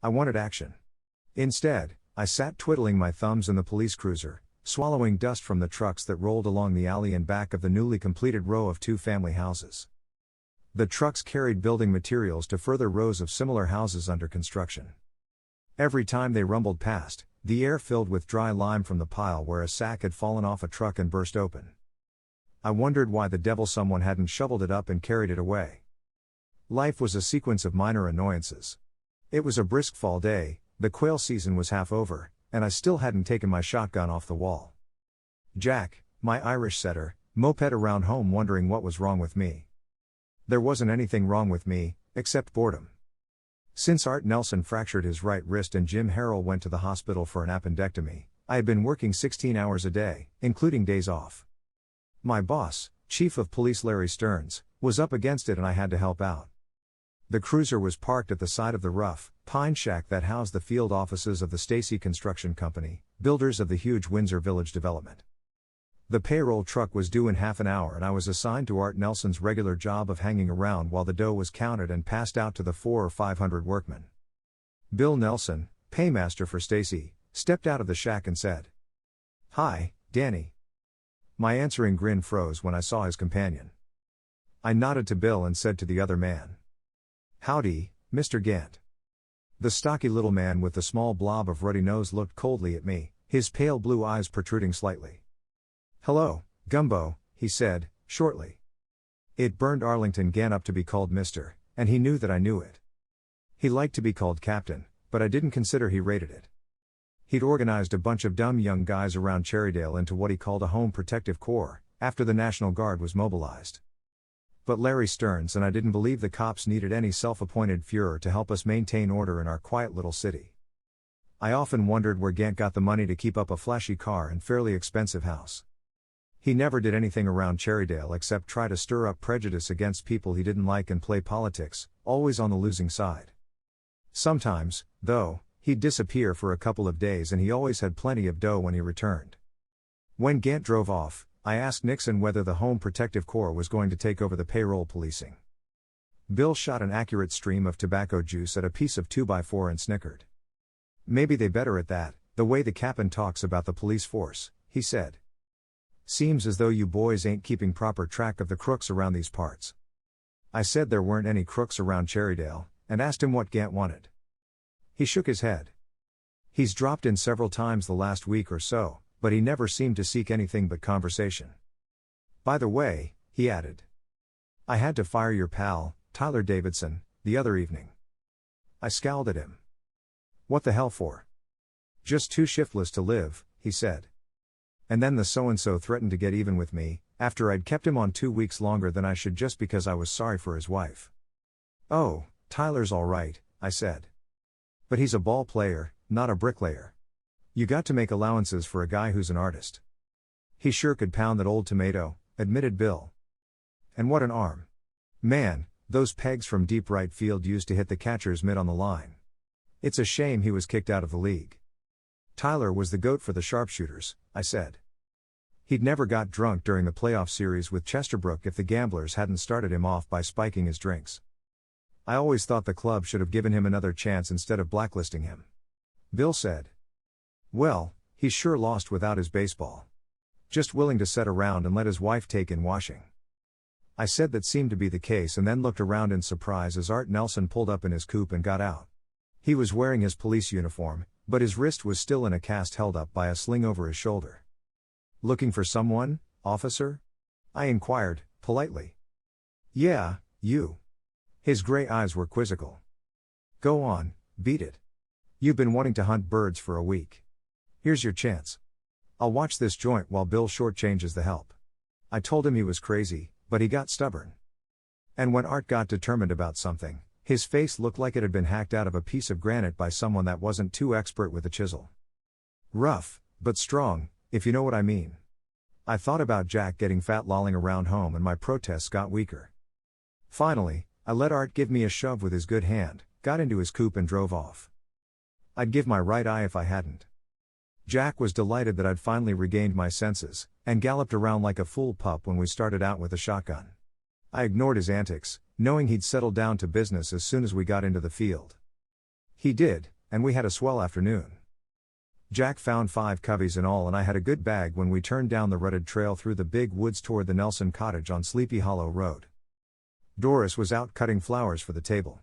I wanted action. Instead, I sat twiddling my thumbs in the police cruiser, swallowing dust from the trucks that rolled along the alley in back of the newly completed row of two-family houses. The trucks carried building materials to further rows of similar houses under construction. Every time they rumbled past, the air filled with dry lime from the pile where a sack had fallen off a truck and burst open. I wondered why the devil someone hadn't shoveled it up and carried it away. Life was a sequence of minor annoyances. It was a brisk fall day, the quail season was half over, and I still hadn't taken my shotgun off the wall. Jack, my Irish setter, moped around home wondering what was wrong with me. There wasn't anything wrong with me, except boredom. Since Art Nelson fractured his right wrist and Jim Harrell went to the hospital for an appendectomy, I had been working 16 hours a day, including days off. My boss, Chief of Police Larry Stearns, was up against it and I had to help out. The cruiser was parked at the side of the rough, pine shack that housed the field offices of the Stacy Construction Company, builders of the huge Windsor Village development. The payroll truck was due in half an hour and I was assigned to Art Nelson's regular job of hanging around while the dough was counted and passed out to the 400 or 500 workmen. Bill Nelson, paymaster for Stacy, stepped out of the shack and said, "Hi, Danny." My answering grin froze when I saw his companion. I nodded to Bill and said to the other man, "Howdy, Mr. Gant." The stocky little man with the small blob of ruddy nose looked coldly at me, his pale blue eyes protruding slightly. "Hello, Gumbo," he said, shortly. It burned Arlington Gant up to be called Mr., and he knew that I knew it. He liked to be called Captain, but I didn't consider he rated it. He'd organized a bunch of dumb young guys around Cherrydale into what he called a Home Protective Corps, after the National Guard was mobilized. But Larry Stearns and I didn't believe the cops needed any self-appointed Führer to help us maintain order in our quiet little city. I often wondered where Gant got the money to keep up a flashy car and fairly expensive house. He never did anything around Cherrydale except try to stir up prejudice against people he didn't like and play politics, always on the losing side. Sometimes, though, he'd disappear for a couple of days and he always had plenty of dough when he returned. When Gant drove off, I asked Nixon whether the Home Protective Corps was going to take over the payroll policing. Bill shot an accurate stream of tobacco juice at a piece of 2x4 and snickered. "Maybe they better at that, the way the captain talks about the police force," he said. "Seems as though you boys ain't keeping proper track of the crooks around these parts." I said there weren't any crooks around Cherrydale, and asked him what Gant wanted. He shook his head. "He's dropped in several times the last week or so, but he never seemed to seek anything but conversation. By the way," he added, "I had to fire your pal, Tyler Davidson, the other evening." I scowled at him. "What the hell for?" "Just too shiftless to live," he said. "And then the so-and-so threatened to get even with me, after I'd kept him on 2 weeks longer than I should just because I was sorry for his wife." "Oh, Tyler's all right," I said. "But he's a ball player, not a bricklayer. You got to make allowances for a guy who's an artist." "He sure could pound that old tomato," admitted Bill. "And what an arm. Man, those pegs from deep right field used to hit the catcher's mitt on the line. It's a shame he was kicked out of the league." "Tyler was the GOAT for the sharpshooters," I said. "He'd never got drunk during the playoff series with Chesterbrook if the gamblers hadn't started him off by spiking his drinks. I always thought the club should have given him another chance instead of blacklisting him." Bill said. "Well, he's sure lost without his baseball. Just willing to sit around and let his wife take in washing." I said that seemed to be the case and then looked around in surprise as Art Nelson pulled up in his coupe and got out. He was wearing his police uniform, but his wrist was still in a cast held up by a sling over his shoulder. "Looking for someone, officer?" I inquired, politely. "Yeah, you." His gray eyes were quizzical. "Go on, beat it. You've been wanting to hunt birds for a week. Here's your chance. I'll watch this joint while Bill shortchanges the help." I told him he was crazy, but he got stubborn. And when Art got determined about something, his face looked like it had been hacked out of a piece of granite by someone that wasn't too expert with a chisel. Rough, but strong, if you know what I mean. I thought about Jack getting fat lolling around home and my protests got weaker. Finally, I let Art give me a shove with his good hand, got into his coupe and drove off. I'd give my right eye if I hadn't. Jack was delighted that I'd finally regained my senses, and galloped around like a fool pup when we started out with a shotgun. I ignored his antics, knowing he'd settle down to business as soon as we got into the field. He did, and we had a swell afternoon. Jack found 5 coveys in all, and I had a good bag when we turned down the rutted trail through the big woods toward the Nelson cottage on Sleepy Hollow Road. Doris was out cutting flowers for the table.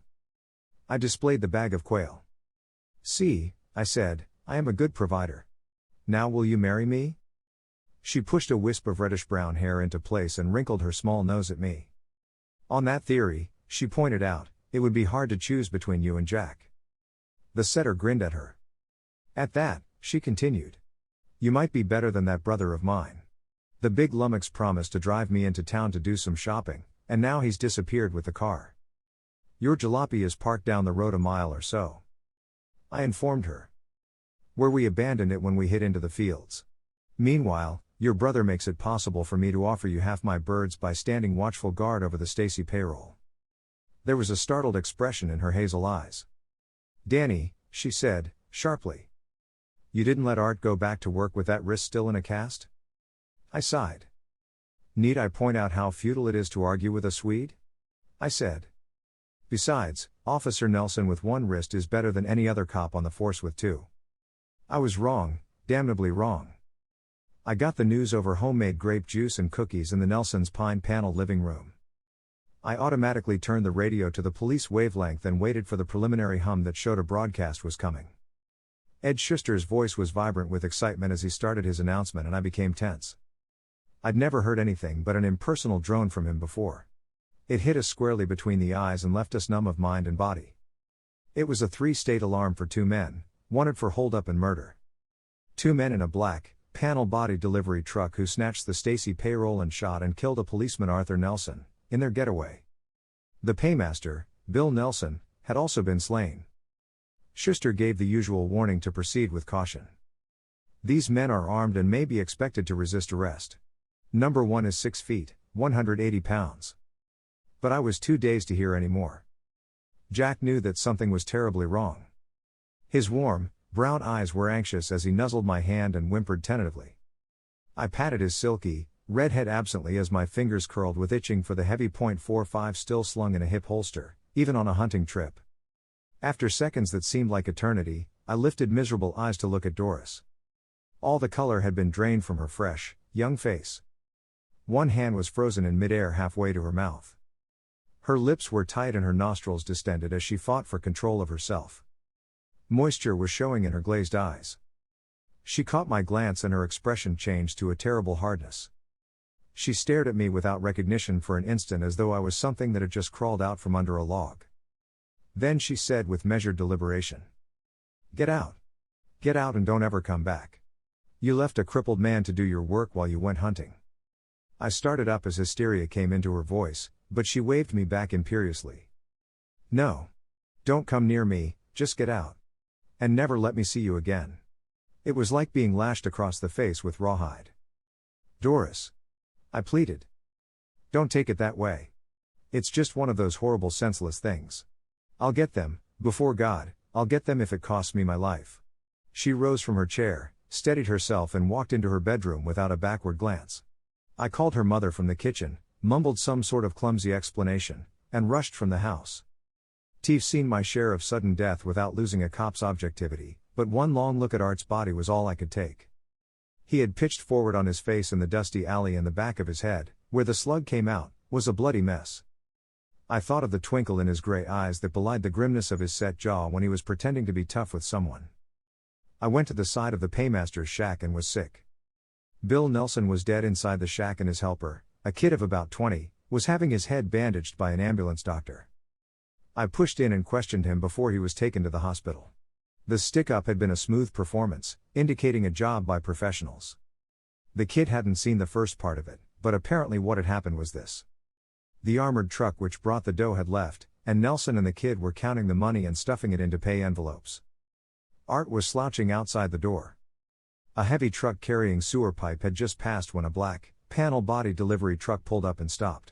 I displayed the bag of quail. "See," I said, "I am a good provider. Now will you marry me?" She pushed a wisp of reddish-brown hair into place and wrinkled her small nose at me. "On that theory," she pointed out, "it would be hard to choose between you and Jack." The setter grinned at her. "At that," she continued, "you might be better than that brother of mine. The big lummox promised to drive me into town to do some shopping, and now he's disappeared with the car. Your jalopy is parked down the road a mile or so," I informed her. "Where we abandoned it when we hit into the fields. Meanwhile, your brother makes it possible for me to offer you half my birds by standing watchful guard over the Stacy payroll." There was a startled expression in her hazel eyes. "Danny," she said, sharply, "you didn't let Art go back to work with that wrist still in a cast?" I sighed. "Need I point out how futile it is to argue with a Swede?" I said. "Besides, Officer Nelson with 1 wrist is better than any other cop on the force with 2. I was wrong, damnably wrong. I got the news over homemade grape juice and cookies in the Nelsons' pine panel living room. I automatically turned the radio to the police wavelength and waited for the preliminary hum that showed a broadcast was coming. Ed Schuster's voice was vibrant with excitement as he started his announcement, and I became tense. I'd never heard anything but an impersonal drone from him before. It hit us squarely between the eyes and left us numb of mind and body. It was a 3-state alarm for 2 men, wanted for holdup and murder. 2 men in a black, panel-body delivery truck who snatched the Stacy payroll and shot and killed a policeman, Arthur Nelson, in their getaway. The paymaster, Bill Nelson, had also been slain. Schuster gave the usual warning to proceed with caution. "These men are armed and may be expected to resist arrest. Number 1 is 6 feet, 180 pounds. But I was too dazed to hear any more. Jack knew that something was terribly wrong. His warm, brown eyes were anxious as he nuzzled my hand and whimpered tentatively. I patted his silky, red head absently as my fingers curled with itching for the heavy .45 still slung in a hip holster, even on a hunting trip. After seconds that seemed like eternity, I lifted miserable eyes to look at Doris. All the color had been drained from her fresh, young face. One hand was frozen in midair halfway to her mouth. Her lips were tight and her nostrils distended as she fought for control of herself. Moisture was showing in her glazed eyes. She caught my glance and her expression changed to a terrible hardness. She stared at me without recognition for an instant, as though I was something that had just crawled out from under a log. Then she said with measured deliberation, "Get out. Get out and don't ever come back. You left a crippled man to do your work while you went hunting." I started up as hysteria came into her voice, but she waved me back imperiously. "No. Don't come near me, just get out. And never let me see you again." It was like being lashed across the face with rawhide. "Doris," I pleaded. "Don't take it that way. It's just one of those horrible senseless things. I'll get them, before God, I'll get them if it costs me my life." She rose from her chair, steadied herself and walked into her bedroom without a backward glance. I called her mother from the kitchen, mumbled some sort of clumsy explanation, and rushed from the house. I've seen my share of sudden death without losing a cop's objectivity, but one long look at Art's body was all I could take. He had pitched forward on his face in the dusty alley, and the back of his head, where the slug came out, was a bloody mess. I thought of the twinkle in his gray eyes that belied the grimness of his set jaw when he was pretending to be tough with someone. I went to the side of the paymaster's shack and was sick. Bill Nelson was dead inside the shack, and his helper, a kid of about 20, was having his head bandaged by an ambulance doctor. I pushed in and questioned him before he was taken to the hospital. The stick-up had been a smooth performance, indicating a job by professionals. The kid hadn't seen the first part of it, but apparently what had happened was this. The armored truck which brought the dough had left, and Nelson and the kid were counting the money and stuffing it into pay envelopes. Art was slouching outside the door. A heavy truck carrying sewer pipe had just passed when a black, panel-body delivery truck pulled up and stopped.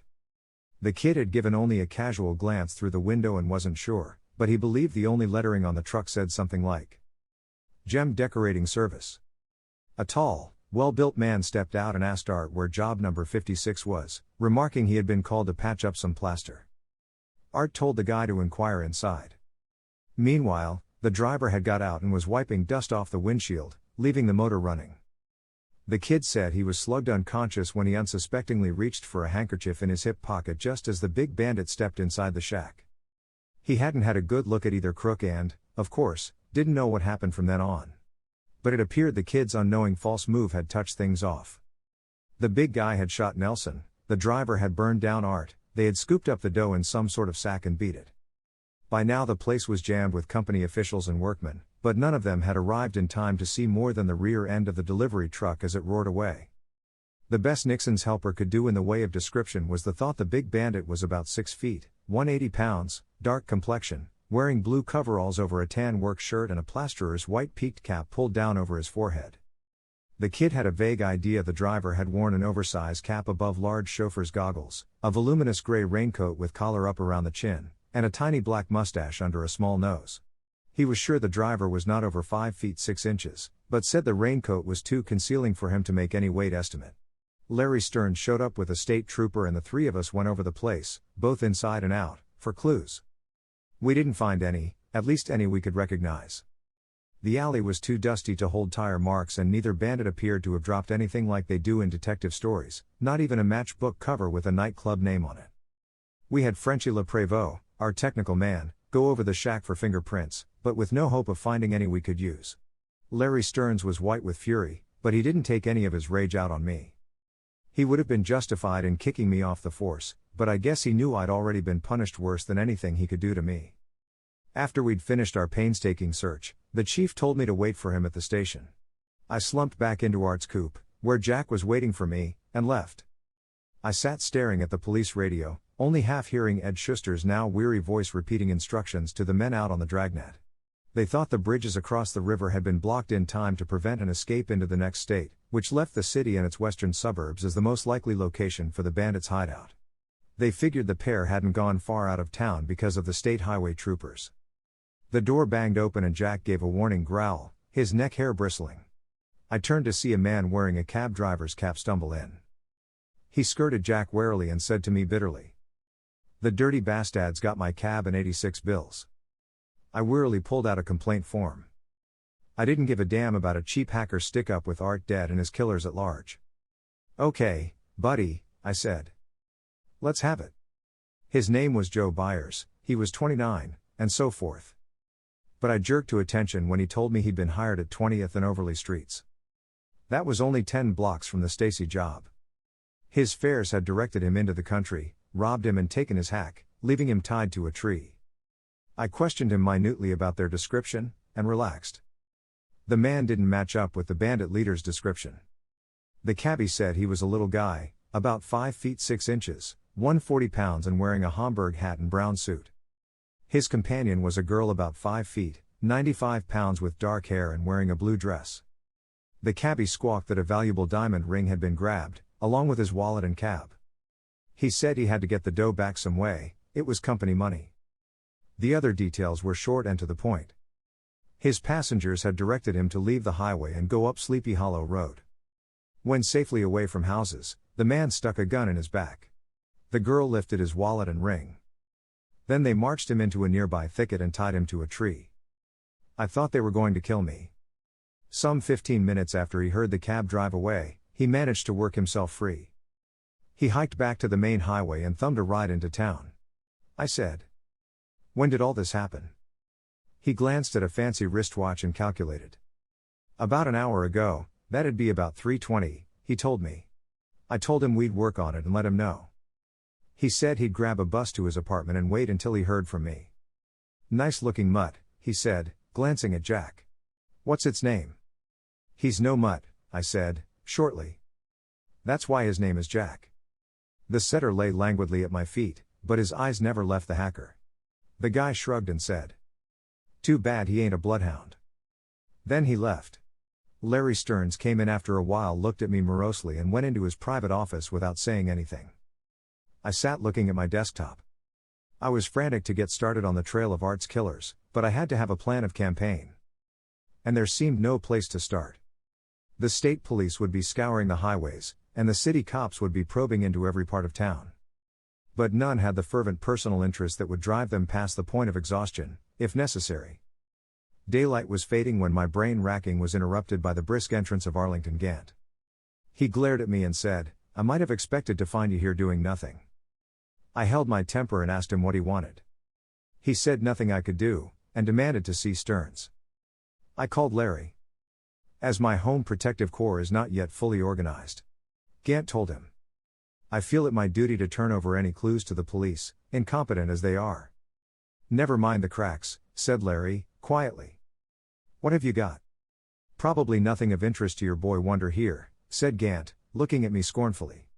The kid had given only a casual glance through the window and wasn't sure, but he believed the only lettering on the truck said something like "Gem Decorating Service." A tall, well-built man stepped out and asked Art where job number 56 was, remarking he had been called to patch up some plaster. Art told the guy to inquire inside. Meanwhile, The driver had got out and was wiping dust off the windshield, leaving the motor running. The kid said he was slugged unconscious when he unsuspectingly reached for a handkerchief in his hip pocket just as the big bandit stepped inside the shack. He hadn't had a good look at either crook and, of course, didn't know what happened from then on. But it appeared the kid's unknowing false move had touched things off. The big guy had shot Nelson, the driver had burned down Art, they had scooped up the dough in some sort of sack and beat it. By now the place was jammed with company officials and workmen, but none of them had arrived in time to see more than the rear end of the delivery truck as it roared away. The best Nixon's helper could do in the way of description was the thought the big bandit was about 6 feet, 180 pounds, dark complexion, wearing blue coveralls over a tan work shirt and a plasterer's white peaked cap pulled down over his forehead. The kid had a vague idea the driver had worn an oversized cap above large chauffeur's goggles, a voluminous gray raincoat with collar up around the chin, and a tiny black mustache under a small nose. He was sure the driver was not over 5 feet 6 inches, but said the raincoat was too concealing for him to make any weight estimate. Larry Stearns showed up with a state trooper and the three of us went over the place, both inside and out, for clues. We didn't find any, at least any we could recognize. The alley was too dusty to hold tire marks and neither bandit appeared to have dropped anything like they do in detective stories, not even a matchbook cover with a nightclub name on it. We had Frenchy LePrevot, our technical man, go over the shack for fingerprints, but with no hope of finding any we could use. Larry Stearns was white with fury, but he didn't take any of his rage out on me. He would have been justified in kicking me off the force, but I guess he knew I'd already been punished worse than anything he could do to me. After we'd finished our painstaking search, the chief told me to wait for him at the station. I slumped back into Art's coupe, where Jack was waiting for me, and left. I sat staring at the police radio, only half hearing Ed Schuster's now weary voice repeating instructions to the men out on the dragnet. They thought the bridges across the river had been blocked in time to prevent an escape into the next state, which left the city and its western suburbs as the most likely location for the bandits' hideout. They figured the pair hadn't gone far out of town because of the state highway troopers. The door banged open and Jack gave a warning growl, his neck hair bristling. I turned to see a man wearing a cab driver's cap stumble in. He skirted Jack warily and said to me bitterly, "The dirty bastards got my cab and 86 bills." I wearily pulled out a complaint form. I didn't give a damn about a cheap hacker stick-up with Art dead and his killers at large. "Okay, buddy," I said. "Let's have it." His name was Joe Byers, he was 29, and so forth. But I jerked to attention when he told me he'd been hired at 20th and Overley Streets. That was only 10 blocks from the Stacy job. His fares had directed him into the country, robbed him and taken his hack, leaving him tied to a tree. I questioned him minutely about their description, and relaxed. The man didn't match up with the bandit leader's description. The cabbie said he was a little guy, about 5 feet 6 inches, 140 pounds and wearing a Homburg hat and brown suit. His companion was a girl about 5 feet, 95 pounds with dark hair and wearing a blue dress. The cabbie squawked that a valuable diamond ring had been grabbed, along with his wallet and cab. He said he had to get the dough back some way, it was company money. The other details were short and to the point. His passengers had directed him to leave the highway and go up Sleepy Hollow Road. When safely away from houses, the man stuck a gun in his back. The girl lifted his wallet and ring. Then they marched him into a nearby thicket and tied him to a tree. I thought they were going to kill me. Some 15 minutes after he heard the cab drive away, he managed to work himself free. He hiked back to the main highway and thumbed a ride into town. I said, "When did all this happen?" He glanced at a fancy wristwatch and calculated. "About an hour ago, that'd be about 3:20, he told me. I told him we'd work on it and let him know. He said he'd grab a bus to his apartment and wait until he heard from me." "Nice looking mutt," he said, glancing at Jack. "What's its name?" "He's no mutt," I said, shortly. "That's why his name is Jack." The setter lay languidly at my feet, but his eyes never left the hacker. The guy shrugged and said, "Too bad he ain't a bloodhound." Then he left. Larry Stearns came in after a while, looked at me morosely and went into his private office without saying anything. I sat looking at my desktop. I was frantic to get started on the trail of Art's killers, but I had to have a plan of campaign. And there seemed no place to start. The state police would be scouring the highways, and the city cops would be probing into every part of town. But none had the fervent personal interest that would drive them past the point of exhaustion, if necessary. Daylight was fading when my brain racking was interrupted by the brisk entrance of Arlington Gant. He glared at me and said, "I might have expected to find you here doing nothing." I held my temper and asked him what he wanted. He said nothing I could do, and demanded to see Stearns. I called Larry. "As my home protective corps is not yet fully organized," Gant told him, "I feel it my duty to turn over any clues to the police, incompetent as they are." "Never mind the cracks," said Larry, quietly. "What have you got?" "Probably nothing of interest to your boy wonder here," said Gant, looking at me scornfully.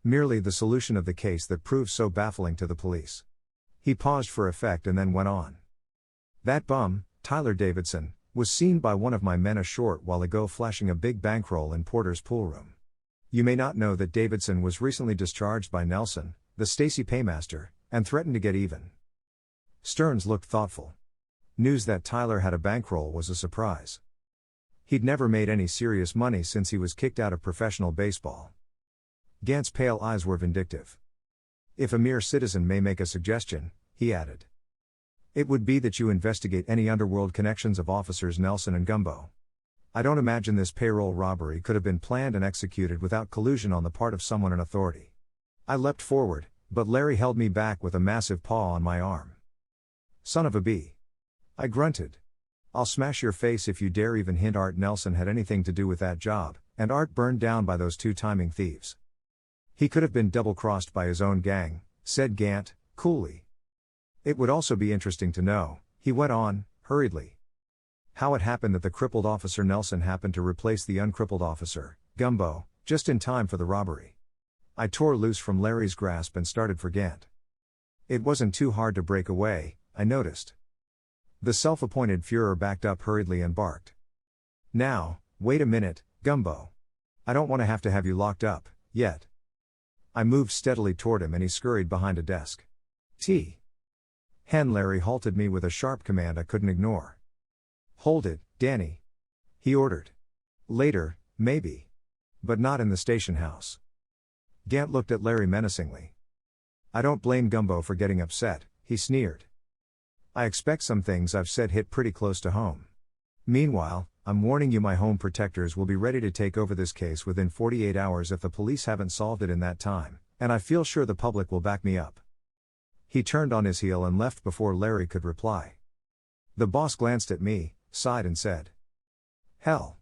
"Merely the solution of the case that proves so baffling to the police." He paused for effect and then went on. "That bum, Tyler Davidson, was seen by one of my men a short while ago flashing a big bankroll in Porter's pool room. You may not know that Davidson was recently discharged by Nelson, the Stacy paymaster, and threatened to get even." Stearns looked thoughtful. News that Tyler had a bankroll was a surprise. He'd never made any serious money since he was kicked out of professional baseball. Gant's pale eyes were vindictive. "If a mere citizen may make a suggestion," he added, "it would be that you investigate any underworld connections of officers Nelson and Gumbo. I don't imagine this payroll robbery could have been planned and executed without collusion on the part of someone in authority." I leapt forward, but Larry held me back with a massive paw on my arm. "Son of a bee," I grunted. "I'll smash your face if you dare even hint Art Nelson had anything to do with that job, and Art burned down by those two timing thieves." "He could have been double-crossed by his own gang," said Gant, coolly. "It would also be interesting to know," he went on, hurriedly, "how it happened that the crippled officer Nelson happened to replace the uncrippled officer, Gumbo, just in time for the robbery." I tore loose from Larry's grasp and started for Gant. It wasn't too hard to break away, I noticed. The self-appointed Führer backed up hurriedly and barked. "Now, wait a minute, Gumbo. I don't want to have you locked up, yet." I moved steadily toward him and he scurried behind a desk. Larry halted me with a sharp command I couldn't ignore. "Hold it, Danny," he ordered. "Later, maybe. But not in the station house." Gant looked at Larry menacingly. "I don't blame Gumbo for getting upset," he sneered. "I expect some things I've said hit pretty close to home. Meanwhile, I'm warning you my home protectors will be ready to take over this case within 48 hours if the police haven't solved it in that time, and I feel sure the public will back me up." He turned on his heel and left before Larry could reply. The boss glanced at me, sighed and said, "Hell."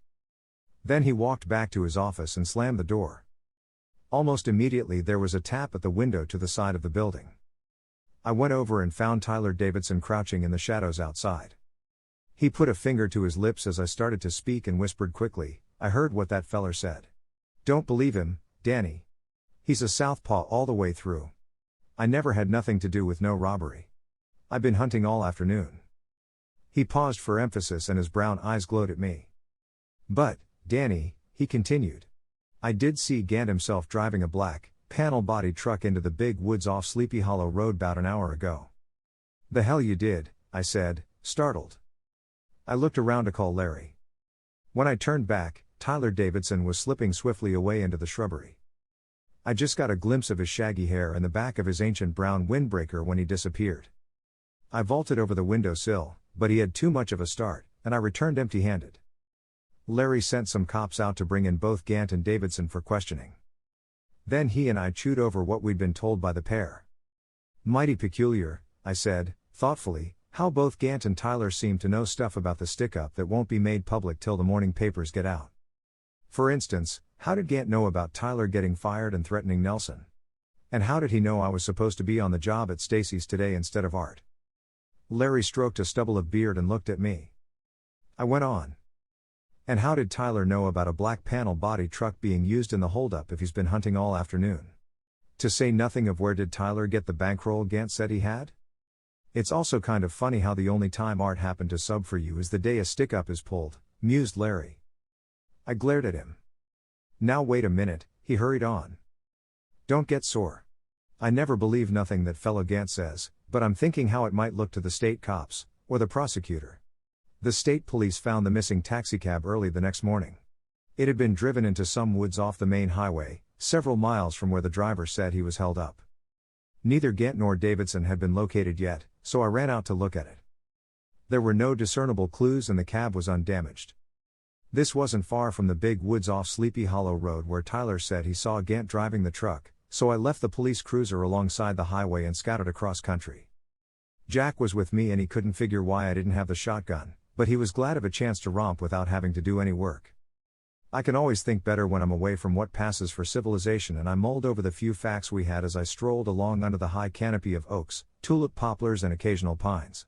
Then he walked back to his office and slammed the door. Almost immediately there was a tap at the window to the side of the building. I went over and found Tyler Davidson crouching in the shadows outside. He put a finger to his lips as I started to speak and whispered quickly, "I heard what that feller said. Don't believe him, Danny. He's a southpaw all the way through. I never had nothing to do with no robbery. I've been hunting all afternoon." He paused for emphasis and his brown eyes glowed at me. "But, Danny," he continued, "I did see Gant himself driving a black, panel-bodied truck into the big woods off Sleepy Hollow Road about an hour ago." "The hell you did," I said, startled. I looked around to call Larry. When I turned back, Tyler Davidson was slipping swiftly away into the shrubbery. I just got a glimpse of his shaggy hair and the back of his ancient brown windbreaker when he disappeared. I vaulted over the windowsill, but he had too much of a start, and I returned empty-handed. Larry sent some cops out to bring in both Gant and Davidson for questioning. Then he and I chewed over what we'd been told by the pair. "Mighty peculiar," I said, thoughtfully, "how both Gant and Tyler seem to know stuff about the stick-up that won't be made public till the morning papers get out. For instance, how did Gant know about Tyler getting fired and threatening Nelson? And how did he know I was supposed to be on the job at Stacy's today instead of Art?" Larry stroked a stubble of beard and looked at me. I went on. "And how did Tyler know about a black panel body truck being used in the holdup if he's been hunting all afternoon? To say nothing of where did Tyler get the bankroll Gant said he had? It's also kind of funny how the only time Art happened to sub for you is the day a stick-up is pulled," mused Larry. I glared at him. "Now wait a minute," he hurried on. "Don't get sore. I never believe nothing that fellow Gant says, but I'm thinking how it might look to the state cops, or the prosecutor. The state police found the missing taxicab early the next morning. It had been driven into some woods off the main highway, several miles from where the driver said he was held up. Neither Gant nor Davidson had been located yet, so I ran out to look at it. There were no discernible clues and the cab was undamaged. This wasn't far from the big woods off Sleepy Hollow Road where Tyler said he saw Gant driving the truck, so I left the police cruiser alongside the highway and scouted across country. Jack was with me and he couldn't figure why I didn't have the shotgun, but he was glad of a chance to romp without having to do any work. I can always think better when I'm away from what passes for civilization, and I mulled over the few facts we had as I strolled along under the high canopy of oaks, tulip poplars and occasional pines.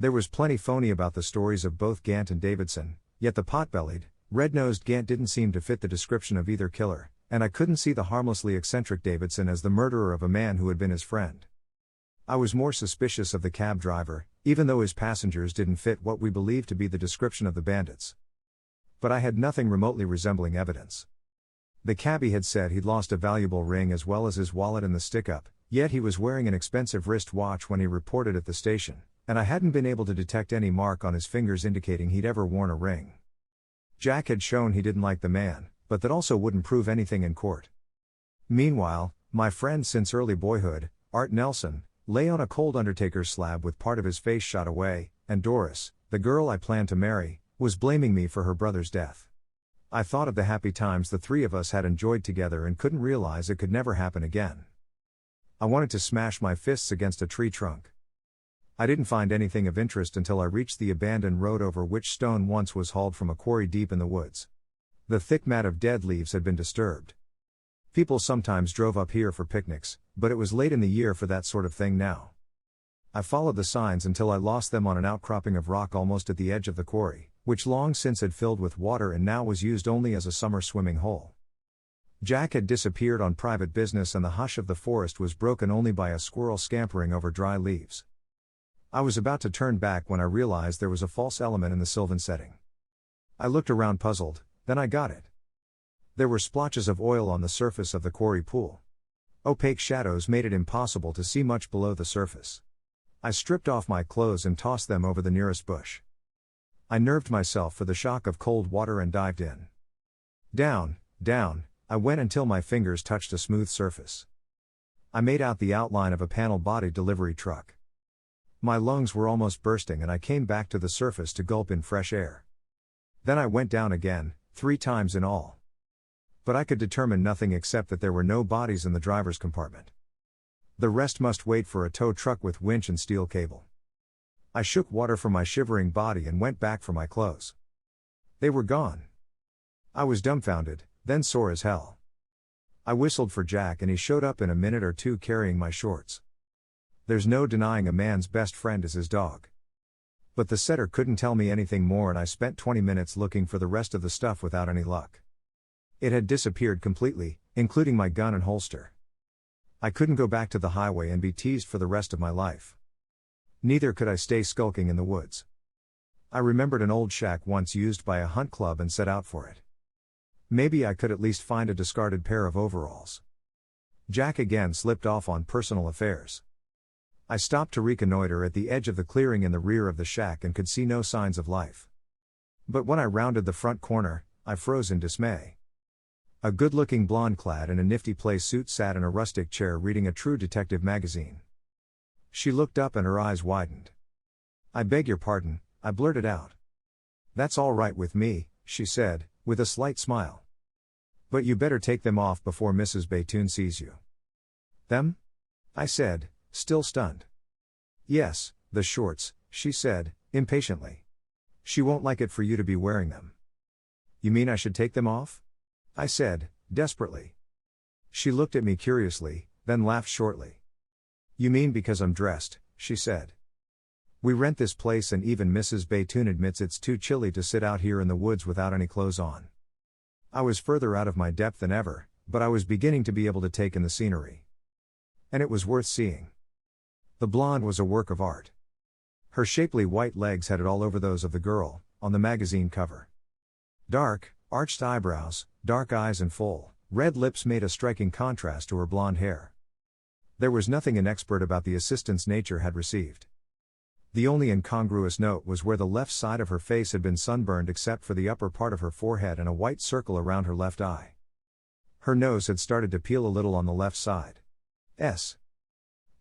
There was plenty phony about the stories of both Gant and Davidson, yet the pot-bellied, red-nosed Gant didn't seem to fit the description of either killer, and I couldn't see the harmlessly eccentric Davidson as the murderer of a man who had been his friend. I was more suspicious of the cab driver, even though his passengers didn't fit what we believed to be the description of the bandits. But I had nothing remotely resembling evidence. The cabbie had said he'd lost a valuable ring as well as his wallet and the stick-up, yet he was wearing an expensive wrist watch when he reported at the station, and I hadn't been able to detect any mark on his fingers indicating he'd ever worn a ring. Jack had shown he didn't like the man, but that also wouldn't prove anything in court. Meanwhile, my friend since early boyhood, Art Nelson, lay on a cold undertaker's slab with part of his face shot away, and Doris, the girl I planned to marry, was blaming me for her brother's death. I thought of the happy times the three of us had enjoyed together and couldn't realize it could never happen again. I wanted to smash my fists against a tree trunk. I didn't find anything of interest until I reached the abandoned road over which stone once was hauled from a quarry deep in the woods. The thick mat of dead leaves had been disturbed. People sometimes drove up here for picnics, but it was late in the year for that sort of thing now. I followed the signs until I lost them on an outcropping of rock almost at the edge of the quarry, which long since had filled with water and now was used only as a summer swimming hole. Jack had disappeared on private business and the hush of the forest was broken only by a squirrel scampering over dry leaves. I was about to turn back when I realized there was a false element in the sylvan setting. I looked around puzzled, then I got it. There were splotches of oil on the surface of the quarry pool. Opaque shadows made it impossible to see much below the surface. I stripped off my clothes and tossed them over the nearest bush. I nerved myself for the shock of cold water and dived in. Down, down, I went until my fingers touched a smooth surface. I made out the outline of a panel-bodied delivery truck. My lungs were almost bursting and I came back to the surface to gulp in fresh air. Then I went down again, 3 times in all. But I could determine nothing except that there were no bodies in the driver's compartment. The rest must wait for a tow truck with winch and steel cable. I shook water from my shivering body and went back for my clothes. They were gone. I was dumbfounded, then sore as hell. I whistled for Jack and he showed up in a minute or two carrying my shorts. There's no denying a man's best friend is his dog. But the setter couldn't tell me anything more and I spent 20 minutes looking for the rest of the stuff without any luck. It had disappeared completely, including my gun and holster. I couldn't go back to the highway and be teased for the rest of my life. Neither could I stay skulking in the woods. I remembered an old shack once used by a hunt club and set out for it. Maybe I could at least find a discarded pair of overalls. Jack again slipped off on personal affairs. I stopped to reconnoiter at the edge of the clearing in the rear of the shack and could see no signs of life. But when I rounded the front corner, I froze in dismay. A good-looking blonde clad in a nifty play suit sat in a rustic chair reading a True Detective magazine. She looked up and her eyes widened. "I beg your pardon," I blurted out. "That's all right with me," she said, with a slight smile. "But you better take them off before Mrs. Batoon sees you." "Them?" I said, still stunned. "Yes, the shorts," she said, impatiently. "She won't like it for you to be wearing them." "You mean I should take them off?" I said, desperately. She looked at me curiously, then laughed shortly. "You mean because I'm dressed," she said. "We rent this place and even Mrs. Batoon admits it's too chilly to sit out here in the woods without any clothes on." I was further out of my depth than ever, but I was beginning to be able to take in the scenery. And it was worth seeing. The blonde was a work of art. Her shapely white legs had it all over those of the girl, on the magazine cover. Dark, arched eyebrows, dark eyes and full, red lips made a striking contrast to her blonde hair. There was nothing inexpert about the assistance nature had received. The only incongruous note was where the left side of her face had been sunburned except for the upper part of her forehead and a white circle around her left eye. Her nose had started to peel a little on the left side.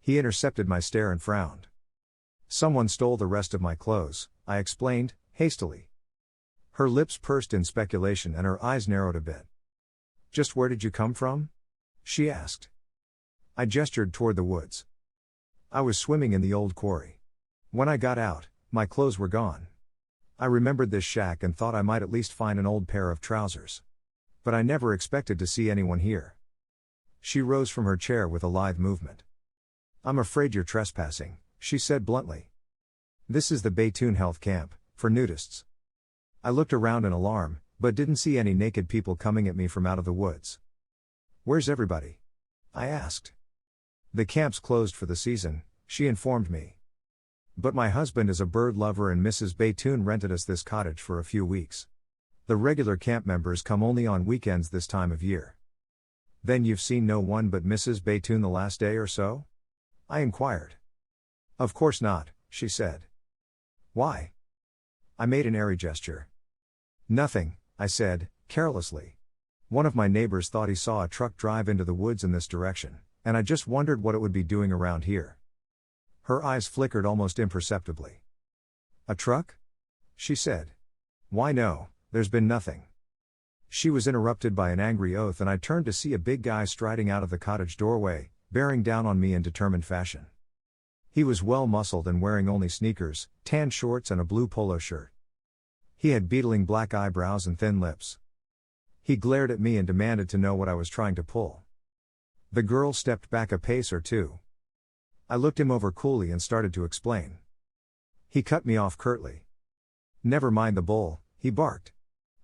He intercepted my stare and frowned. Someone stole the rest of my clothes, I explained, hastily. Her lips pursed in speculation and her eyes narrowed a bit. Just where did you come from? She asked. I gestured toward the woods. I was swimming in the old quarry. When I got out, my clothes were gone. I remembered this shack and thought I might at least find an old pair of trousers. But I never expected to see anyone here. She rose from her chair with a lithe movement. I'm afraid you're trespassing, she said bluntly. This is the Baytoon Health Camp, for nudists. I looked around in alarm, but didn't see any naked people coming at me from out of the woods. Where's everybody? I asked. The camp's closed for the season, she informed me. But my husband is a bird lover and Mrs. Baytoon rented us this cottage for a few weeks. The regular camp members come only on weekends this time of year. Then you've seen no one but Mrs. Baytoon the last day or so? I inquired. Of course not, she said. Why? I made an airy gesture. Nothing, I said, carelessly. One of my neighbors thought he saw a truck drive into the woods in this direction, and I just wondered what it would be doing around here. Her eyes flickered almost imperceptibly. A truck? She said. Why no, there's been nothing. She was interrupted by an angry oath and I turned to see a big guy striding out of the cottage doorway, bearing down on me in determined fashion. He was well-muscled and wearing only sneakers, tan shorts and a blue polo shirt. He had beetling black eyebrows and thin lips. He glared at me and demanded to know what I was trying to pull. The girl stepped back a pace or two. I looked him over coolly and started to explain. He cut me off curtly. Never mind the bull, he barked.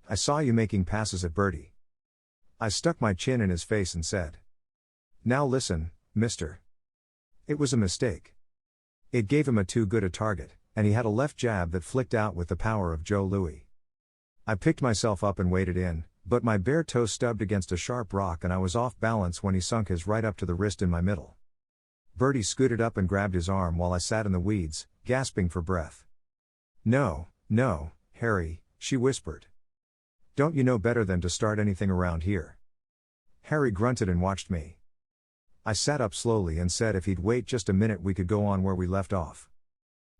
I saw you making passes at Bertie. I stuck my chin in his face and said. Now listen, mister. It was a mistake. It gave him a too good a target, and he had a left jab that flicked out with the power of Joe Louis. I picked myself up and waded in, but my bare toe stubbed against a sharp rock and I was off balance when he sunk his right up to the wrist in my middle. Bertie scooted up and grabbed his arm while I sat in the weeds, gasping for breath. No, Harry, she whispered. Don't you know better than to start anything around here? Harry grunted and watched me. I sat up slowly and said if he'd wait just a minute we could go on where we left off.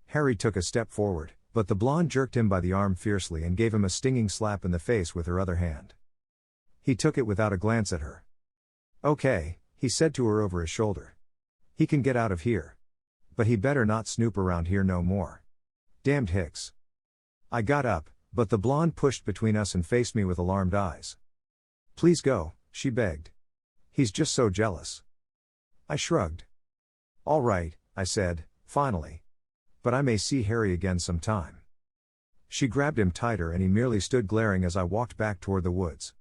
Harry took a step forward, but the blonde jerked him by the arm fiercely and gave him a stinging slap in the face with her other hand. He took it without a glance at her. Okay, he said to her over his shoulder. He can get out of here. But he better not snoop around here no more. Damned hicks. I got up, but the blonde pushed between us and faced me with alarmed eyes. Please go, she begged. He's just so jealous. I shrugged. All right, I said, finally. But I may see Harry again sometime. She grabbed him tighter and he merely stood glaring as I walked back toward the woods.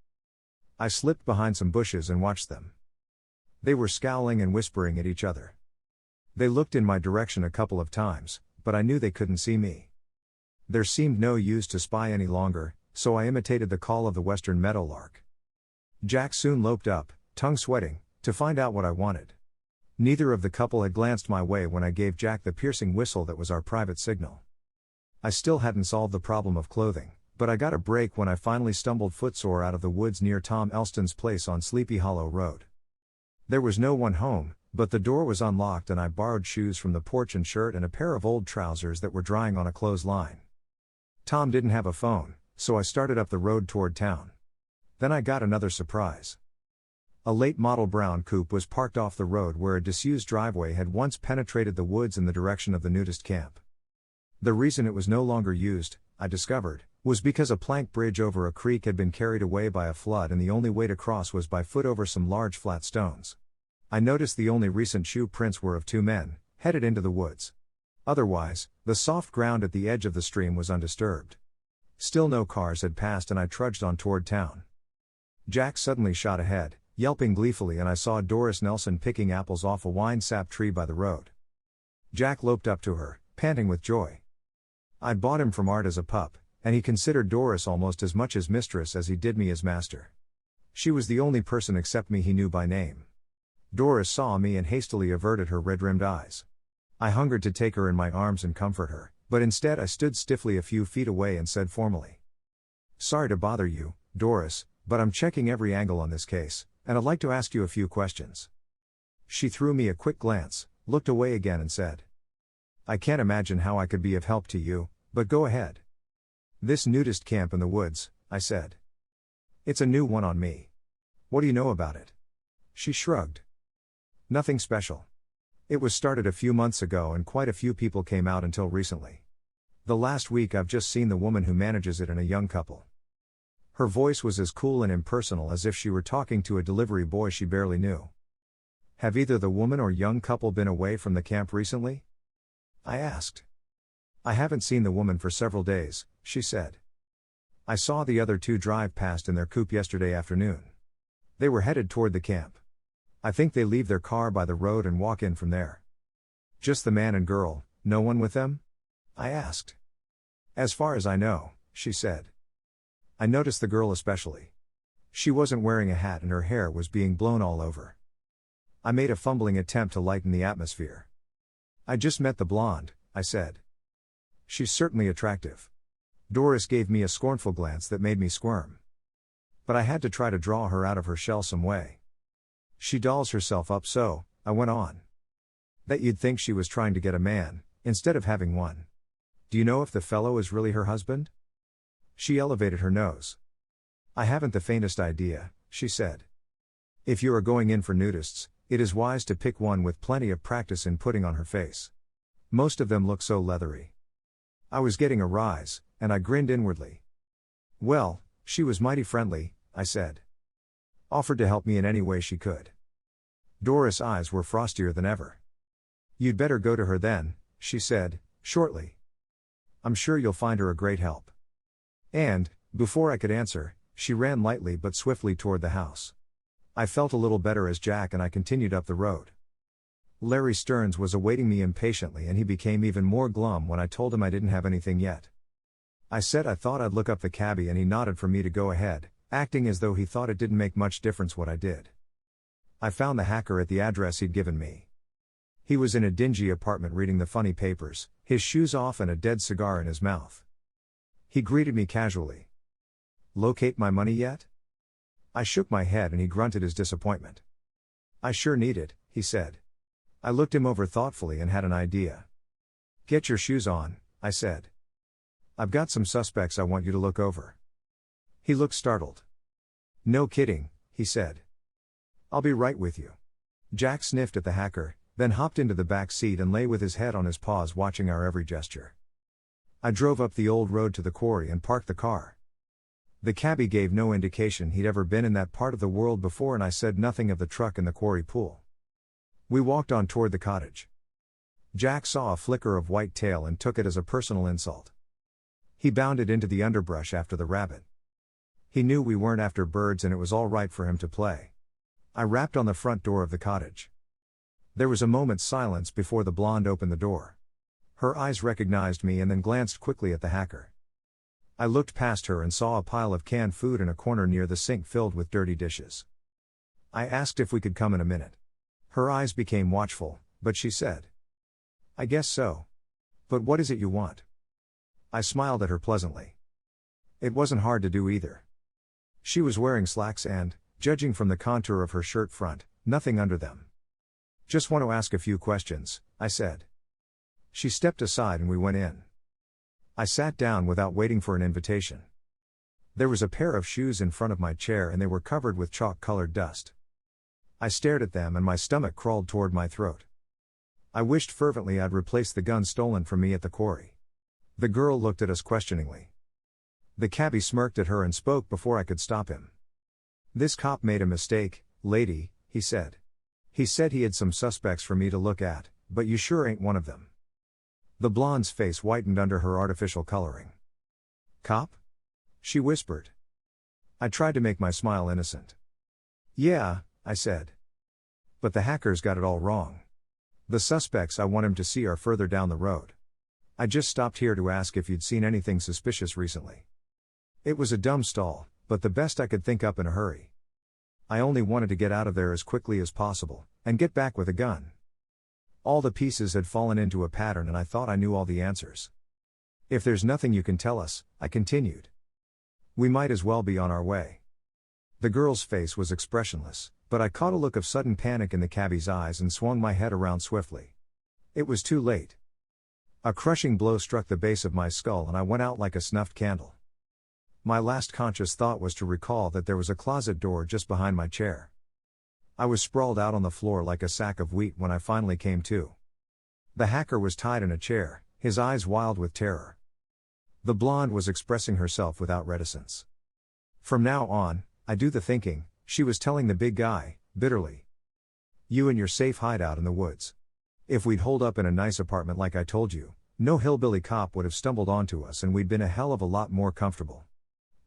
I slipped behind some bushes and watched them. They were scowling and whispering at each other. They looked in my direction a couple of times, but I knew they couldn't see me. There seemed no use to spy any longer, so I imitated the call of the western meadowlark. Jack soon loped up, tongue sweating, to find out what I wanted. Neither of the couple had glanced my way when I gave Jack the piercing whistle that was our private signal. I still hadn't solved the problem of clothing, but I got a break when I finally stumbled footsore out of the woods near Tom Elston's place on Sleepy Hollow Road. There was no one home, but the door was unlocked and I borrowed shoes from the porch and shirt and a pair of old trousers that were drying on a clothesline. Tom didn't have a phone, so I started up the road toward town. Then I got another surprise. A late model brown coupe was parked off the road where a disused driveway had once penetrated the woods in the direction of the nudist camp. The reason it was no longer used, I discovered, was because a plank bridge over a creek had been carried away by a flood and the only way to cross was by foot over some large flat stones. I noticed the only recent shoe prints were of two men, headed into the woods. Otherwise, the soft ground at the edge of the stream was undisturbed. Still no cars had passed and I trudged on toward town. Jack suddenly shot ahead, yelping gleefully, and I saw Doris Nelson picking apples off a wine-sap tree by the road. Jack loped up to her, panting with joy. I'd bought him from Art as a pup, and he considered Doris almost as much his mistress as he did me his master. She was the only person except me he knew by name. Doris saw me and hastily averted her red-rimmed eyes. I hungered to take her in my arms and comfort her, but instead I stood stiffly a few feet away and said formally. Sorry to bother you, Doris, but I'm checking every angle on this case, and I'd like to ask you a few questions. She threw me a quick glance, looked away again and said. I can't imagine how I could be of help to you, but go ahead. This nudist camp in the woods, I said. It's a new one on me. What do you know about it? She shrugged. Nothing special. It was started a few months ago and quite a few people came out until recently. The last week I've just seen the woman who manages it and a young couple. Her voice was as cool and impersonal as if she were talking to a delivery boy she barely knew. Have either the woman or young couple been away from the camp recently? I asked. I haven't seen the woman for several days, she said. I saw the other two drive past in their coupe yesterday afternoon. They were headed toward the camp. I think they leave their car by the road and walk in from there. Just the man and girl, no one with them? I asked. As far as I know, she said. I noticed the girl especially. She wasn't wearing a hat and her hair was being blown all over. I made a fumbling attempt to lighten the atmosphere. I just met the blonde, I said. She's certainly attractive. Doris gave me a scornful glance that made me squirm. But I had to try to draw her out of her shell some way. She dolls herself up so, I went on. That you'd think she was trying to get a man, instead of having one. Do you know if the fellow is really her husband? She elevated her nose. I haven't the faintest idea, she said. If you are going in for nudists, it is wise to pick one with plenty of practice in putting on her face. Most of them look so leathery. I was getting a rise, and I grinned inwardly. Well, she was mighty friendly, I said. Offered to help me in any way she could. Doris' eyes were frostier than ever. You'd better go to her then, she said, shortly. I'm sure you'll find her a great help. And, before I could answer, she ran lightly but swiftly toward the house. I felt a little better as Jack and I continued up the road. Larry Stearns was awaiting me impatiently and he became even more glum when I told him I didn't have anything yet. I said I thought I'd look up the cabbie and he nodded for me to go ahead, acting as though he thought it didn't make much difference what I did. I found the hacker at the address he'd given me. He was in a dingy apartment reading the funny papers, his shoes off and a dead cigar in his mouth. He greeted me casually. Locate my money yet? I shook my head and he grunted his disappointment. I sure need it, he said. I looked him over thoughtfully and had an idea. Get your shoes on, I said. I've got some suspects I want you to look over. He looked startled. No kidding, he said. I'll be right with you. Jack sniffed at the hacker, then hopped into the back seat and lay with his head on his paws watching our every gesture. I drove up the old road to the quarry and parked the car. The cabbie gave no indication he'd ever been in that part of the world before and I said nothing of the truck in the quarry pool. We walked on toward the cottage. Jack saw a flicker of white tail and took it as a personal insult. He bounded into the underbrush after the rabbit. He knew we weren't after birds and it was all right for him to play. I rapped on the front door of the cottage. There was a moment's silence before the blonde opened the door. Her eyes recognized me and then glanced quickly at the hacker. I looked past her and saw a pile of canned food in a corner near the sink filled with dirty dishes. I asked if we could come in a minute. Her eyes became watchful, but she said, I guess so. But what is it you want? I smiled at her pleasantly. It wasn't hard to do either. She was wearing slacks and, judging from the contour of her shirt front, nothing under them. Just want to ask a few questions, I said. She stepped aside and we went in. I sat down without waiting for an invitation. There was a pair of shoes in front of my chair and they were covered with chalk-colored dust. I stared at them and my stomach crawled toward my throat. I wished fervently I'd replaced the gun stolen from me at the quarry. The girl looked at us questioningly. The cabbie smirked at her and spoke before I could stop him. This cop made a mistake, lady, he said. He said he had some suspects for me to look at, but you sure ain't one of them. The blonde's face whitened under her artificial coloring. Cop? She whispered. I tried to make my smile innocent. Yeah, I said. But the hacker's got it all wrong. The suspects I want him to see are further down the road. I just stopped here to ask if you'd seen anything suspicious recently. It was a dumb stall, but the best I could think up in a hurry. I only wanted to get out of there as quickly as possible, and get back with a gun. All the pieces had fallen into a pattern and I thought I knew all the answers. If there's nothing you can tell us, I continued. We might as well be on our way. The girl's face was expressionless, but I caught a look of sudden panic in the cabbie's eyes and swung my head around swiftly. It was too late. A crushing blow struck the base of my skull and I went out like a snuffed candle. My last conscious thought was to recall that there was a closet door just behind my chair. I was sprawled out on the floor like a sack of wheat when I finally came to. The hacker was tied in a chair, his eyes wild with terror. The blonde was expressing herself without reticence. "From now on, I do the thinking," she was telling the big guy, bitterly. "You and your safe hideout in the woods. If we'd holed up in a nice apartment like I told you, no hillbilly cop would have stumbled onto us and we'd been a hell of a lot more comfortable.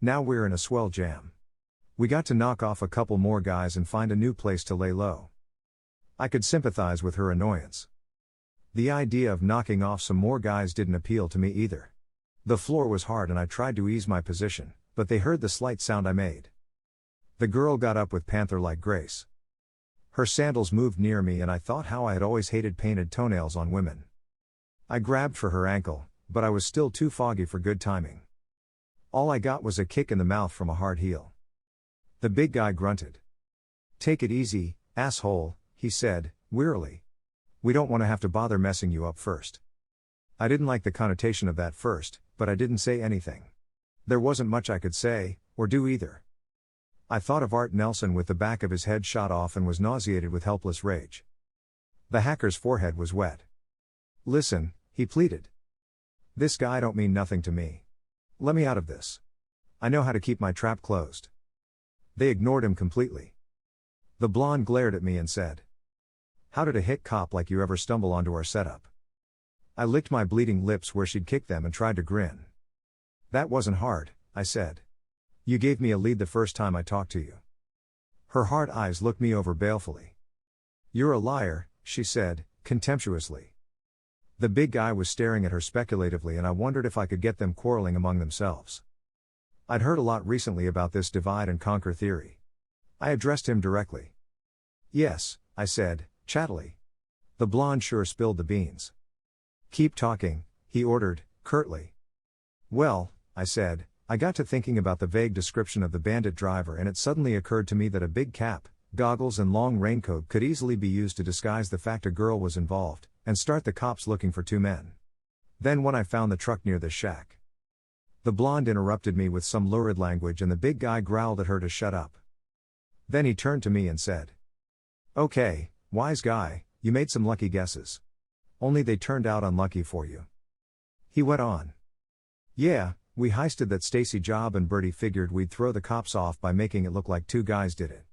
Now we're in a swell jam. We got to knock off a couple more guys and find a new place to lay low." I could sympathize with her annoyance. The idea of knocking off some more guys didn't appeal to me either. The floor was hard and I tried to ease my position, but they heard the slight sound I made. The girl got up with panther-like grace. Her sandals moved near me and I thought how I had always hated painted toenails on women. I grabbed for her ankle, but I was still too foggy for good timing. All I got was a kick in the mouth from a hard heel. The big guy grunted. "Take it easy, asshole," he said, wearily. "We don't want to have to bother messing you up first." I didn't like the connotation of that first, but I didn't say anything. There wasn't much I could say, or do either. I thought of Art Nelson with the back of his head shot off and was nauseated with helpless rage. The hacker's forehead was wet. "Listen," he pleaded. "This guy don't mean nothing to me. Let me out of this. I know how to keep my trap closed." They ignored him completely. The blonde glared at me and said, "How did a hit cop like you ever stumble onto our setup?" I licked my bleeding lips where she'd kicked them and tried to grin. "That wasn't hard," I said. "You gave me a lead the first time I talked to you." Her hard eyes looked me over balefully. "You're a liar," she said, contemptuously. The big guy was staring at her speculatively and I wondered if I could get them quarreling among themselves. I'd heard a lot recently about this divide and conquer theory. I addressed him directly. "Yes," I said, chattily. The blonde sure spilled the beans. "Keep talking," he ordered, curtly. "Well," I said, I got to thinking about the vague description of the bandit driver and it suddenly occurred to me that a big cap, goggles and long raincoat could easily be used to disguise the fact a girl was involved, and start the cops looking for two men. Then when I found the truck near the shack. The blonde interrupted me with some lurid language and the big guy growled at her to shut up. Then he turned to me and said, "Okay, wise guy, you made some lucky guesses. Only they turned out unlucky for you." He went on. "Yeah, we heisted that Stacy job and Bertie figured we'd throw the cops off by making it look like two guys did it.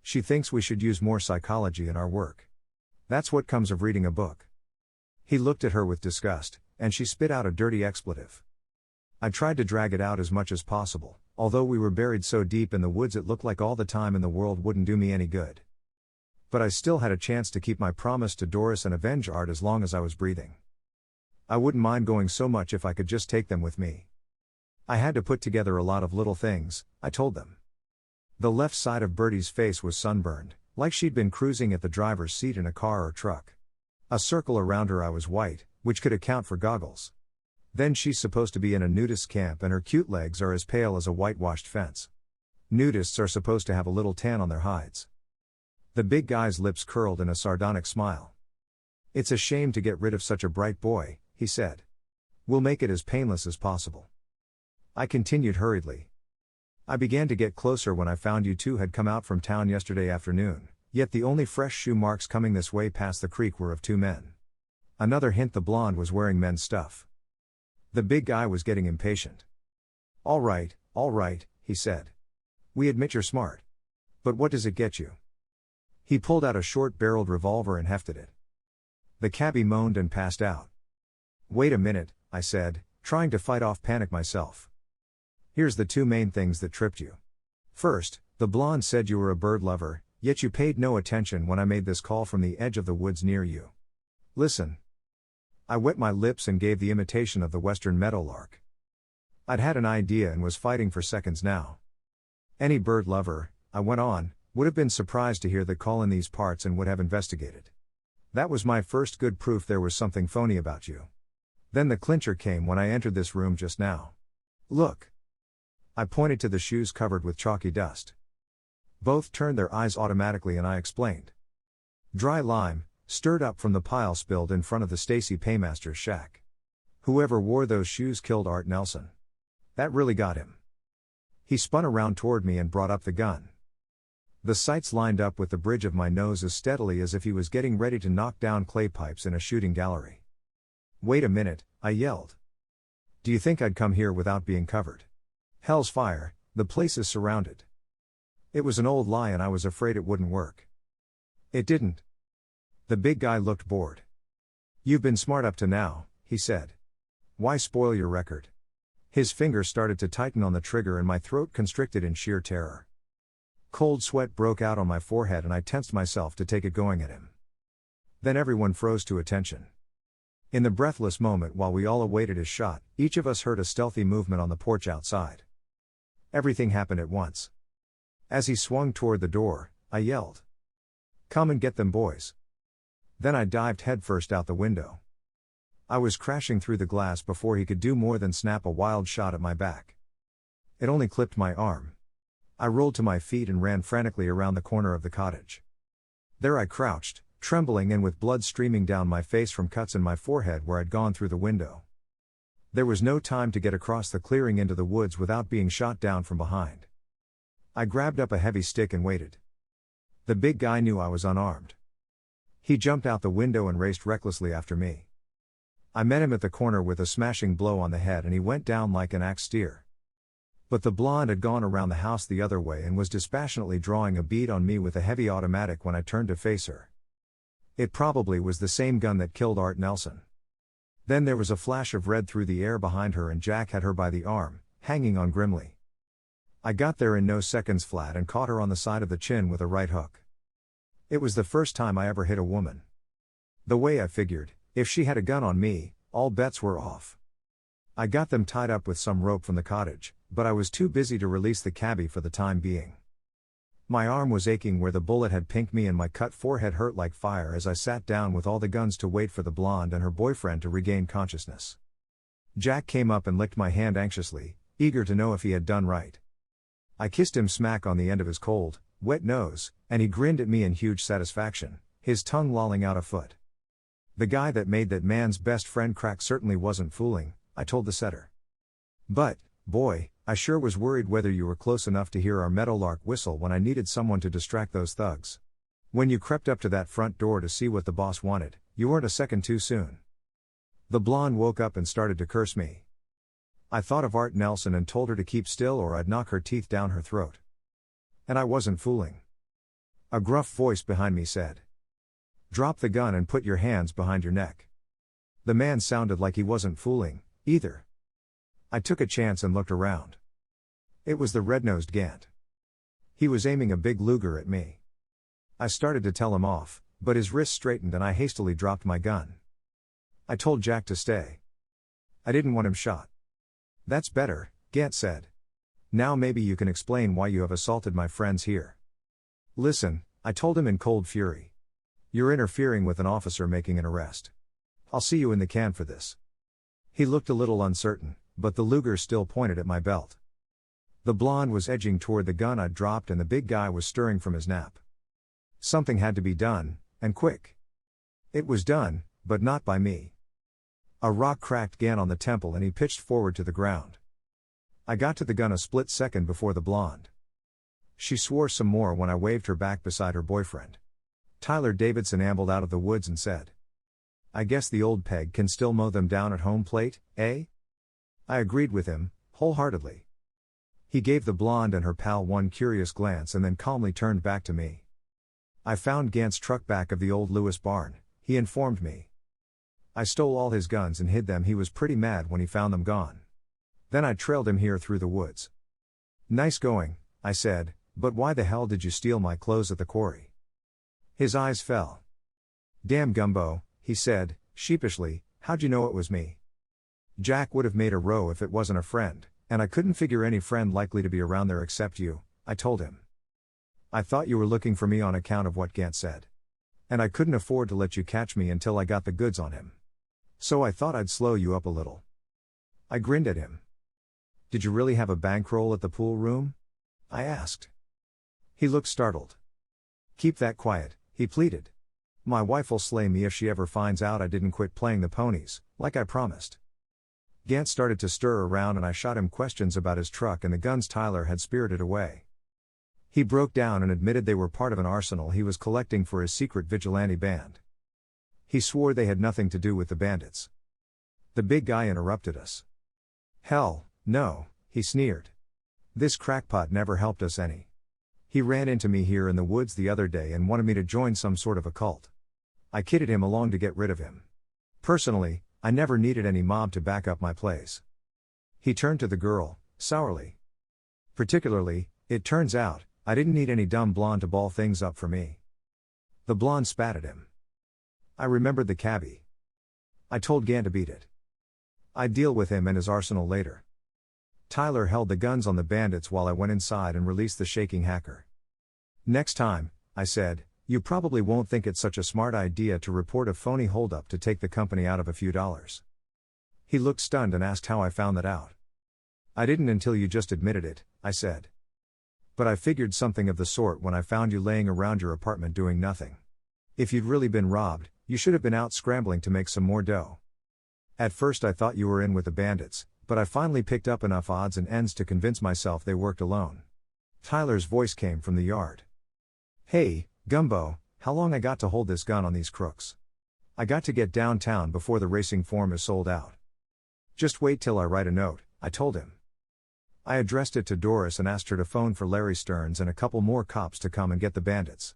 She thinks we should use more psychology in our work. That's what comes of reading a book." He looked at her with disgust, and she spit out a dirty expletive. I tried to drag it out as much as possible, although we were buried so deep in the woods it looked like all the time in the world wouldn't do me any good. But I still had a chance to keep my promise to Doris and avenge Art as long as I was breathing. I wouldn't mind going so much if I could just take them with me. I had to put together a lot of little things, I told them. The left side of Bertie's face was sunburned, like she'd been cruising at the driver's seat in a car or truck. A circle around her eye was white, which could account for goggles. Then she's supposed to be in a nudist camp and her cute legs are as pale as a whitewashed fence. Nudists are supposed to have a little tan on their hides. The big guy's lips curled in a sardonic smile. "It's a shame to get rid of such a bright boy," he said. "We'll make it as painless as possible." I continued hurriedly. "I began to get closer when I found you two had come out from town yesterday afternoon, yet the only fresh shoe marks coming this way past the creek were of two men. Another hint the blonde was wearing men's stuff." The big guy was getting impatient. all right, he said. "We admit you're smart. But what does it get you?" He pulled out a short-barreled revolver and hefted it. The cabbie moaned and passed out. "Wait a minute," I said, trying to fight off panic myself. "Here's the two main things that tripped you. First, the blonde said you were a bird lover, yet you paid no attention when I made this call from the edge of the woods near you. Listen." I wet my lips and gave the imitation of the western meadowlark. I'd had an idea and was fighting for seconds now. "Any bird lover," I went on, "would have been surprised to hear that call in these parts and would have investigated. That was my first good proof there was something phony about you. Then the clincher came when I entered this room just now. Look." I pointed to the shoes covered with chalky dust. Both turned their eyes automatically and I explained. "Dry lime, stirred up from the pile spilled in front of the Stacy Paymaster's shack. Whoever wore those shoes killed Art Nelson. That really got him. He spun around toward me and brought up the gun. The sights lined up with the bridge of my nose as steadily as if he was getting ready to knock down clay pipes in a shooting gallery. "Wait a minute," I yelled. "Do you think I'd come here without being covered? Hell's fire, the place is surrounded." It was an old lie and I was afraid it wouldn't work. It didn't. The big guy looked bored. "You've been smart up to now," he said. "Why spoil your record?" His fingers started to tighten on the trigger and my throat constricted in sheer terror. Cold sweat broke out on my forehead and I tensed myself to take it going at him. Then everyone froze to attention. In the breathless moment while we all awaited his shot, each of us heard a stealthy movement on the porch outside. Everything happened at once. As he swung toward the door, I yelled, "Come and get them, boys." Then I dived headfirst out the window. I was crashing through the glass before he could do more than snap a wild shot at my back. It only clipped my arm. I rolled to my feet and ran frantically around the corner of the cottage. There I crouched, trembling and with blood streaming down my face from cuts in my forehead where I'd gone through the window. There was no time to get across the clearing into the woods without being shot down from behind. I grabbed up a heavy stick and waited. The big guy knew I was unarmed. He jumped out the window and raced recklessly after me. I met him at the corner with a smashing blow on the head and he went down like an axe steer. But the blonde had gone around the house the other way and was dispassionately drawing a bead on me with a heavy automatic when I turned to face her. It probably was the same gun that killed Art Nelson. Then there was a flash of red through the air behind her and Jack had her by the arm, hanging on grimly. I got there in no seconds flat and caught her on the side of the chin with a right hook. It was the first time I ever hit a woman. The way I figured, if she had a gun on me, all bets were off. I got them tied up with some rope from the cottage, but I was too busy to release the cabbie for the time being. My arm was aching where the bullet had pinked me and my cut forehead hurt like fire as I sat down with all the guns to wait for the blonde and her boyfriend to regain consciousness. Jack came up and licked my hand anxiously, eager to know if he had done right. I kissed him smack on the end of his cold, wet nose, and he grinned at me in huge satisfaction, his tongue lolling out a foot. The guy that made that man's best friend crack certainly wasn't fooling, I told the setter. But, boy, I sure was worried whether you were close enough to hear our meadowlark whistle when I needed someone to distract those thugs. When you crept up to that front door to see what the boss wanted, you weren't a second too soon. The blonde woke up and started to curse me. I thought of Art Nelson and told her to keep still or I'd knock her teeth down her throat. And I wasn't fooling. A gruff voice behind me said, "Drop the gun and put your hands behind your neck." The man sounded like he wasn't fooling, either. I took a chance and looked around. It was the red-nosed Gant. He was aiming a big Luger at me. I started to tell him off, but his wrist straightened and I hastily dropped my gun. I told Jack to stay. I didn't want him shot. "That's better," Gant said. "Now maybe you can explain why you have assaulted my friends here." "Listen," I told him in cold fury. "You're interfering with an officer making an arrest. I'll see you in the can for this." He looked a little uncertain, but the Luger still pointed at my belt. The blonde was edging toward the gun I'd dropped and the big guy was stirring from his nap. Something had to be done, and quick. It was done, but not by me. A rock cracked Gant on the temple and he pitched forward to the ground. I got to the gun a split second before the blonde. She swore some more when I waved her back beside her boyfriend. Tyler Davidson ambled out of the woods and said, "I guess the old peg can still mow them down at home plate, eh?" I agreed with him, wholeheartedly. He gave the blonde and her pal one curious glance and then calmly turned back to me. "I found Gant's truck back of the old Lewis barn," he informed me. "I stole all his guns and hid them. He was pretty mad when he found them gone. Then I trailed him here through the woods." "Nice going," I said, "but why the hell did you steal my clothes at the quarry?" His eyes fell. "Damn Gumbo," he said, sheepishly, "how'd you know it was me?" "Jack would have made a row if it wasn't a friend, and I couldn't figure any friend likely to be around there except you," I told him. "I thought you were looking for me on account of what Gant said. And I couldn't afford to let you catch me until I got the goods on him. So I thought I'd slow you up a little." I grinned at him. "Did you really have a bankroll at the pool room?" I asked. He looked startled. "Keep that quiet," he pleaded. "My wife'll slay me if she ever finds out I didn't quit playing the ponies, like I promised." Gant started to stir around and I shot him questions about his truck and the guns Tyler had spirited away. He broke down and admitted they were part of an arsenal he was collecting for his secret vigilante band. He swore they had nothing to do with the bandits. The big guy interrupted us. "Hell, no," he sneered. "This crackpot never helped us any. He ran into me here in the woods the other day and wanted me to join some sort of a cult. I kidded him along to get rid of him. Personally, I never needed any mob to back up my plays." He turned to the girl, sourly. "Particularly, it turns out, I didn't need any dumb blonde to ball things up for me." The blonde spat at him. I remembered the cabbie. I told Gant to beat it. I'd deal with him and his arsenal later. Tyler held the guns on the bandits while I went inside and released the shaking hacker. "Next time," I said, "you probably won't think it's such a smart idea to report a phony holdup to take the company out of a few dollars." He looked stunned and asked how I found that out. "I didn't until you just admitted it," I said. "But I figured something of the sort when I found you laying around your apartment doing nothing. If you'd really been robbed, you should have been out scrambling to make some more dough. At first I thought you were in with the bandits, but I finally picked up enough odds and ends to convince myself they worked alone." Tyler's voice came from the yard. "Hey, Gumbo, how long I got to hold this gun on these crooks? I got to get downtown before the racing form is sold out." "Just wait till I write a note," I told him. I addressed it to Doris and asked her to phone for Larry Stearns and a couple more cops to come and get the bandits.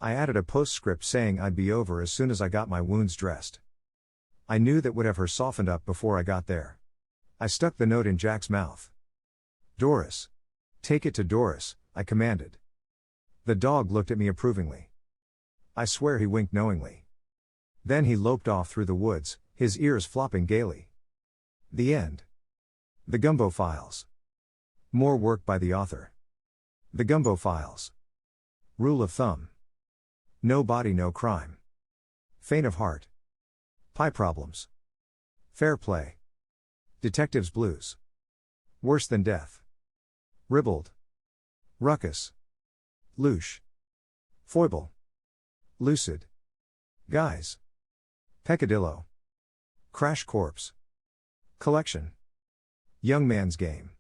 I added a postscript saying I'd be over as soon as I got my wounds dressed. I knew that would have her softened up before I got there. I stuck the note in Jack's mouth. "Doris. Take it to Doris," I commanded. The dog looked at me approvingly. I swear he winked knowingly. Then he loped off through the woods, his ears flopping gaily. The end. The Gumbo Files. More work by the author. The Gumbo Files. Rule of thumb. No body, no crime. Faint of heart. Pie problems. Fair play. Detective's blues. Worse than death. Ribald. Ruckus. Louche. Foible. Lucid. Guys. Peccadillo. Crash Corpse. Collection. Young Man's Game.